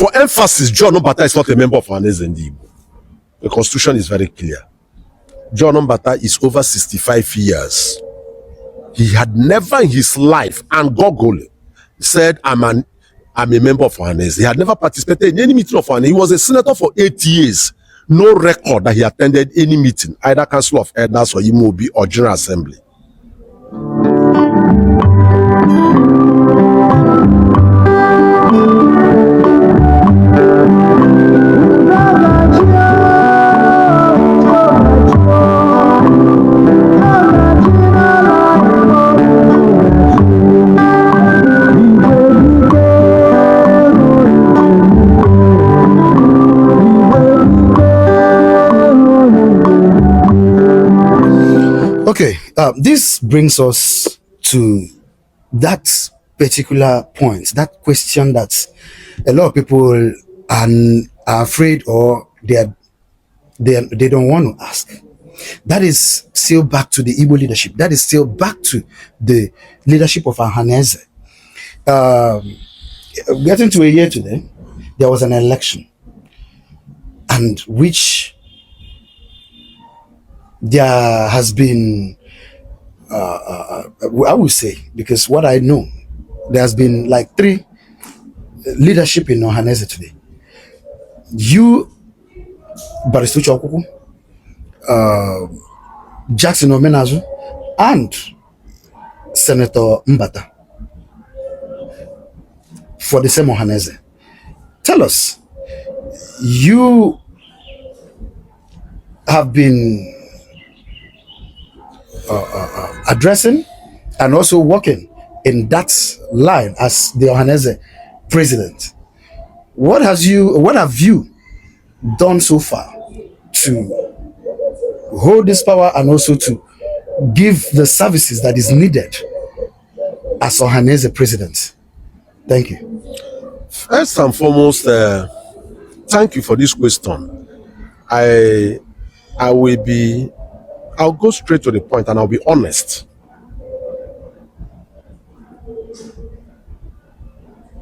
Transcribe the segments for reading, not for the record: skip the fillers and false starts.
For emphasis, John Mbata is not a member of Ohaneze and Igbo. The constitution is very clear. John Mbata is over 65 years. He had never in his life, and Gogol said, I'm a member of Ohaneze. He had never participated in any meeting of Ohaneze. He was a senator for 8 years. No record that he attended any meeting, either Council of Elders or Imobi or General Assembly. Okay, this brings us to that particular point, that question that a lot of people are afraid or they don't want to ask. That is still back to the Igbo leadership. That is still back to the leadership of Ohaneze. Getting to a year today, there was an election, and which there has been, I would say, because what I know, there has been like 3 leadership in Ohaneze today. You, Barrister UKWUKWU, Jackson Omenazu, and Senator Mbata for the same Ohaneze. Tell us, you have been addressing and also working in that line as the Ohaneze president. What have you done so far to hold this power and also to give the services that is needed as Ohaneze president? Thank you. First and foremost, thank you for this question. I'll go straight to the point and I'll be honest.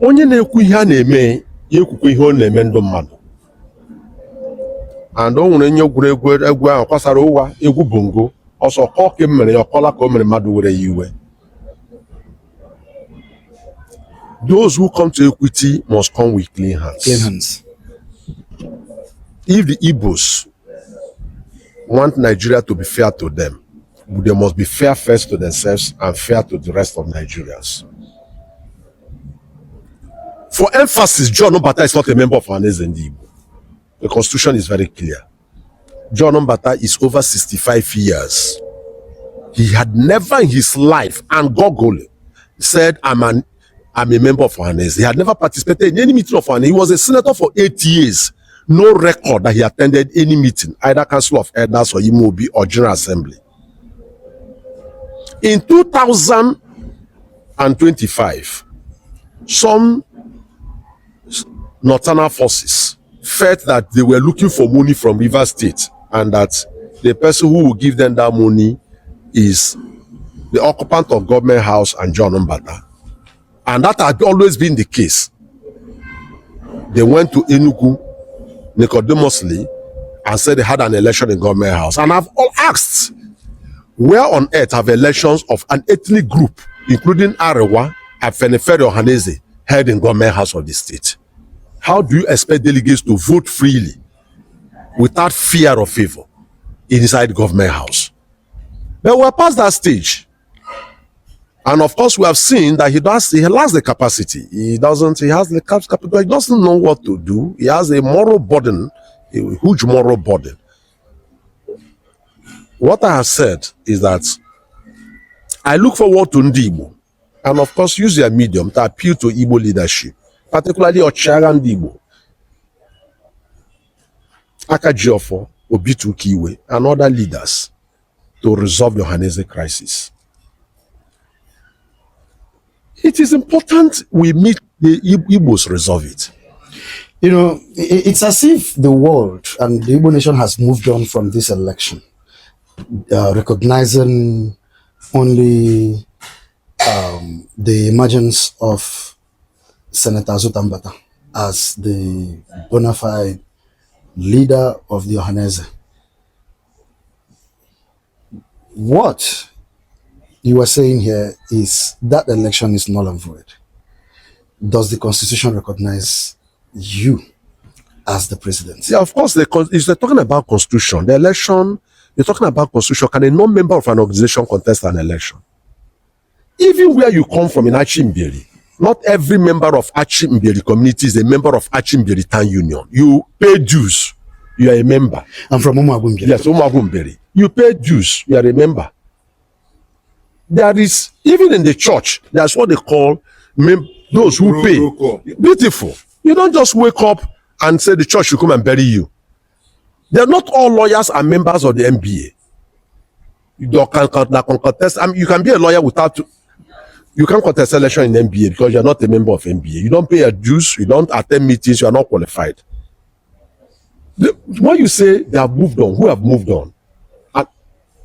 Onye na-ekwu ihe a na-eme ya ekwukwe ihe ọ na-eme ndụ mmadụ. And o nwere nye egwu ahụ kwasara ụwa egwu bongo ọsọ kọ ka mere ya ọkọla ka o mere mmadụ were ya iwe. Those who come to equity must come with clean hands. Clean hands. If the Igbos want Nigeria to be fair to them, they must be fair first to themselves and fair to the rest of Nigerians. For emphasis, John Mbata is not a member of Ohaneze and Igbo. The constitution is very clear. John Mbata is over 65 years. He had never in his life, and Gogol said, I'm a member of Ohaneze. He had never participated in any meeting of Ohaneze. He was a senator for 8 years. No record that he attended any meeting, either Council of Elders or Imobi or General Assembly. In 2025, some Northern forces felt that they were looking for money from River State and that the person who will give them that money is the occupant of government house and John Mbata. And that had always been the case. They went to Enugu Nicodemously and said they had an election in government house. And I've all asked, where on earth have elections of an ethnic group, including Arewa and Fenefere Ohaneze, held in government house of the state? How do you expect delegates to vote freely without fear of favor inside government house? But we're past that stage. And of course, we have seen that he lacks the capacity. He has the capital. He doesn't know what to do. He has a moral burden, a huge moral burden. What I have said is that I look forward to Igbo, and of course, use their medium to appeal to Igbo leadership, particularly Ochiagha Igbo, Akajiofo, Obi-Kiwe, and other leaders to resolve the Ohaneze crisis. It is important we meet the Igbos resolve it. You know, it's as if the world and the Igbo nation has moved on from this election, recognizing only the emergence of Senator Azuta. as the bona fide leader of the Ohaneze, what you are saying here is that election is null and void. Does the constitution recognize you as the president? Yeah, of course, if they're talking about constitution, the election, you're talking about constitution. Can a non-member of an organization contest an election? Even where you come from in Achimberi, not every member of Achimberi community is a member of Achimberi Town Union. You pay dues, you are a member. I'm from Umuagumberi. Yes, Umuagumberi. You pay dues, you are a member. There is, even in the church, there's what they call those who pay. Beautiful. You don't just wake up and say the church should come and bury you. They're not all lawyers and members of the MBA. You can contest. I mean, you can be a lawyer without. You can't contest election in MBA because you're not a member of MBA. You don't pay your dues. You don't attend meetings. You are not qualified. When you say they have moved on, who have moved on?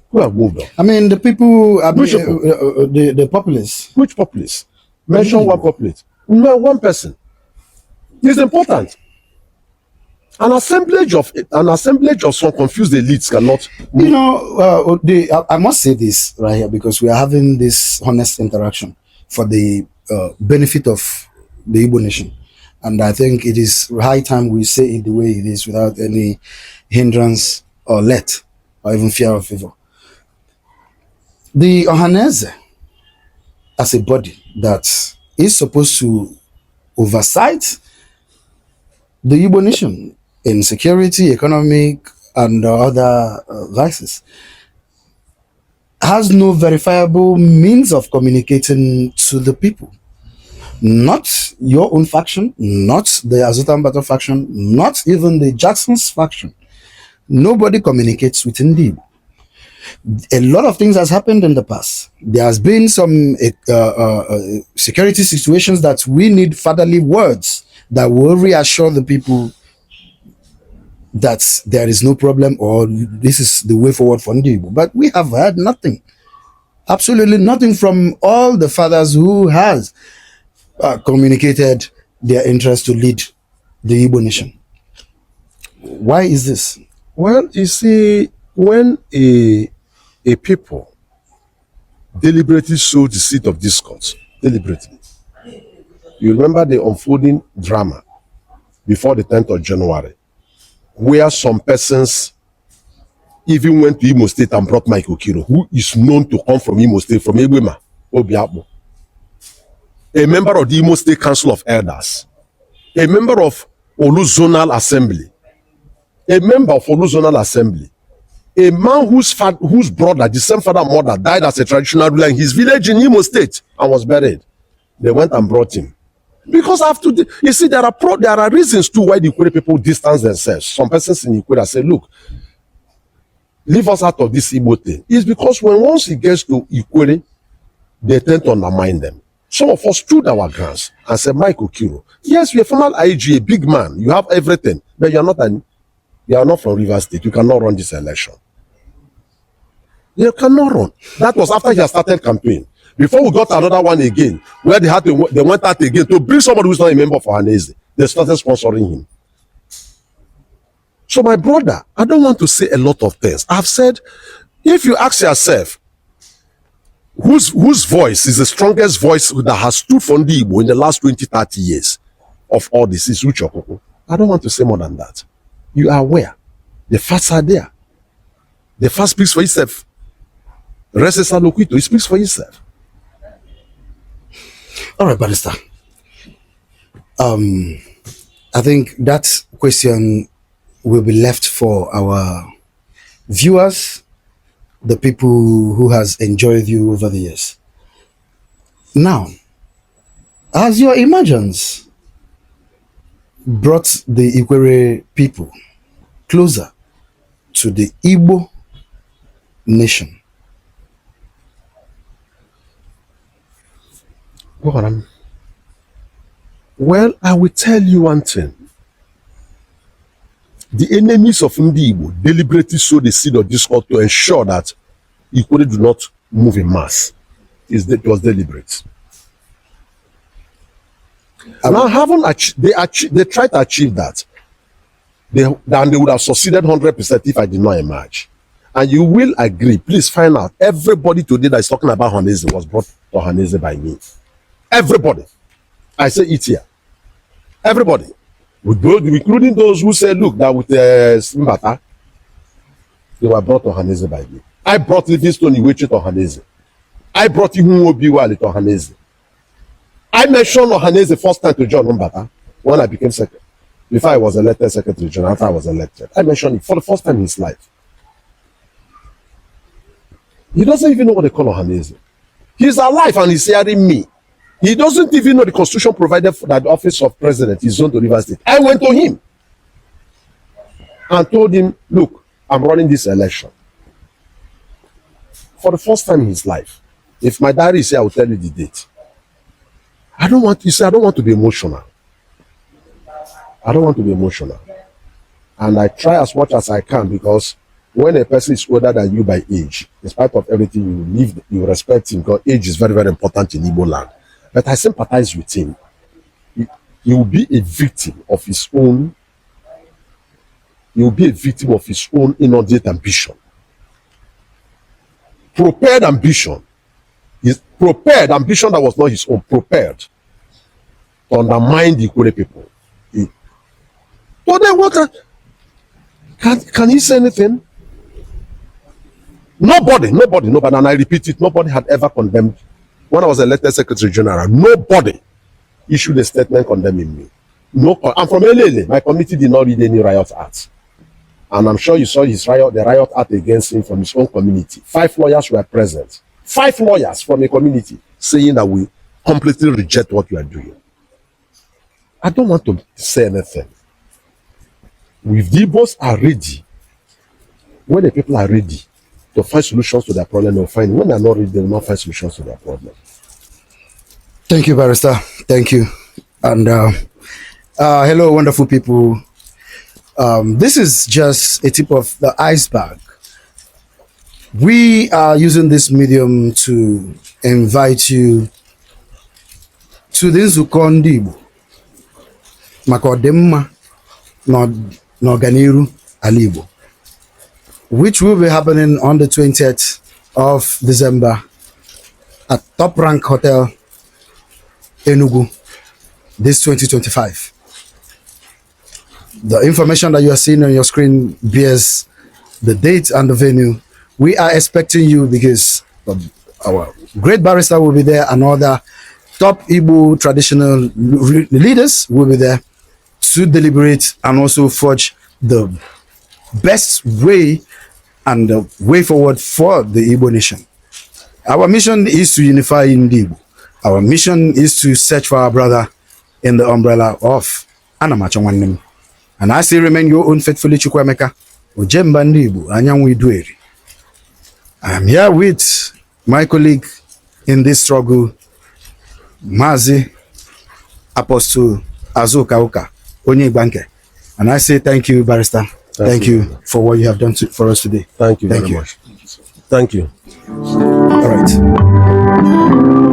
Who have moved on? I mean, the people, the populace. Which populace? Mention one populace. No, one person. It's important. An assemblage of some confused elites cannot. You know, I must say this right here because we are having this honest interaction for the benefit of the Igbo nation, and I think it is high time we say it the way it is without any hindrance or let or even fear of favor. The Ohaneze, as a body that is supposed to oversight the Igbo nation in security, economic, and other vices, has no verifiable means of communicating to the people. Not your own faction, not the Azuta Mbata faction, not even the Jackson's faction. Nobody communicates within the Igbo. A lot of things has happened in the past. There has been some security situations that we need fatherly words that will reassure the people that there is no problem or this is the way forward for Igbo. But we have heard nothing, absolutely nothing from all the fathers who has communicated their interest to lead the Igbo nation. Why is this? Well, you see, when a people deliberately sow the seed of discord, deliberately, you remember the unfolding drama before the 10th of January, where some persons even went to Imo State and brought Mike Okiro, who is known to come from Imo State, from Egbema, Obiabo, a member of the Imo State Council of Elders, a member of Olu Zonal Assembly, a member of Olu Zonal Assembly, a man whose brother, the same father and mother, died as a traditional ruler in his village in Imo State and was buried. They went and brought him. Because after you see, there are reasons too why the Ikwere people distance themselves. Some persons in Ikwere say, look, leave us out of this Igbo thing. It's because once it gets to Ikwere, they tend to undermine them. Some of us stood our grounds and said, Mike Okiro, yes, you're a former IG, a big man, you have everything, but you are not from Rivers State. You cannot run this election. You cannot run. That was after he had started campaign. Before we got another one again, where they went out again to bring somebody who's not a member of Ohaneze. They started sponsoring him. So my brother, I don't want to say a lot of things. I've said, if you ask yourself, whose voice is the strongest voice that has stood for the Igbo in the last 20, 30 years of all this, is UKWUKWU. I don't want to say more than that. You are aware. The facts are there. The fact speaks for itself. Resesa loquito, it speaks for itself. All right, Barrister. I think that question will be left for our viewers, the people who has enjoyed you over the years. Now, as your emergence brought the Ikwere people closer to the Igbo nation, well, I will tell you one thing. The enemies of Ndi Igbo deliberately sow the seed of discord to ensure that Ikwere do not move in mass. It was deliberate. Now, they tried to achieve that. They would have succeeded 100% if I did not emerge. And you will agree, please find out, everybody today that is talking about Ohaneze was brought to Ohaneze by me. Everybody. I say it here. Everybody. Including those who said, look, that with Mbata, they were brought to Ohaneze by me. I brought Livingstone Iwechi to Ohaneze. I brought Ihunwobiwale to Ohaneze. I mentioned Ohaneze first time to John Mbata when I became secretary. Before I was elected secretary general, after I was elected. I mentioned it for the first time in his life. He doesn't even know what they call Ohaneze. He's alive and he's hearing me. He doesn't even know the constitution provided for that the office of president is zoned to Rivers State. I went to him and told him, look, I'm running this election. For the first time in his life. If my diary is here, I will tell you the date. I don't want to be emotional. I don't want to be emotional. And I try as much as I can, because when a person is older than you by age, in spite of everything, you respect him, because age is very, very important in Igbo land. But I sympathize with him. He will be a victim of his own. He will be a victim of his own inordinate ambition. Prepared ambition. His prepared ambition that was not his own, prepared to undermine the Ikure people. But then what? Can he say anything? Nobody, and I repeat it, nobody had ever condemned. When I was elected Secretary General, nobody issued a statement condemning me. No, I'm from Elele. My committee did not read any riot acts. And I'm sure you saw the riot act against him from his own community. 5 lawyers were present. 5 lawyers from a community saying that we completely reject what you are doing. I don't want to say anything. If the Igbos are ready, when the people are ready to find solutions to their problem, they'll find. When they're not ready, they will not find solutions to their problem. Thank you, Barrister. Thank you. And hello, wonderful people. This is just a tip of the iceberg. We are using this medium to invite you to the nzukọ ndị Igbo maka ọdịmma n'ọganiru ala Igbo, which will be happening on the 20th of December at Top Rank Hotel, Enugu, this 2025. The information that you are seeing on your screen bears the date and the venue. We are expecting you because our great barrister will be there and other top Igbo traditional leaders will be there to deliberate and also forge the best way and the way forward for the Igbo nation. Our mission is to unify in Igbo. Our mission is to search for our brother in the umbrella of Anamachangwanim. And I still remain your own faithfully Chukwemeka, Ojemba ndị Igbo, Anyanwụ Idueri. I am here with my colleague in this struggle, Mazi Apostle Azuta Onye Banke. And I say thank you, Barrister. Thank you for what you have done for us today. Thank you very much. Thank you. All right.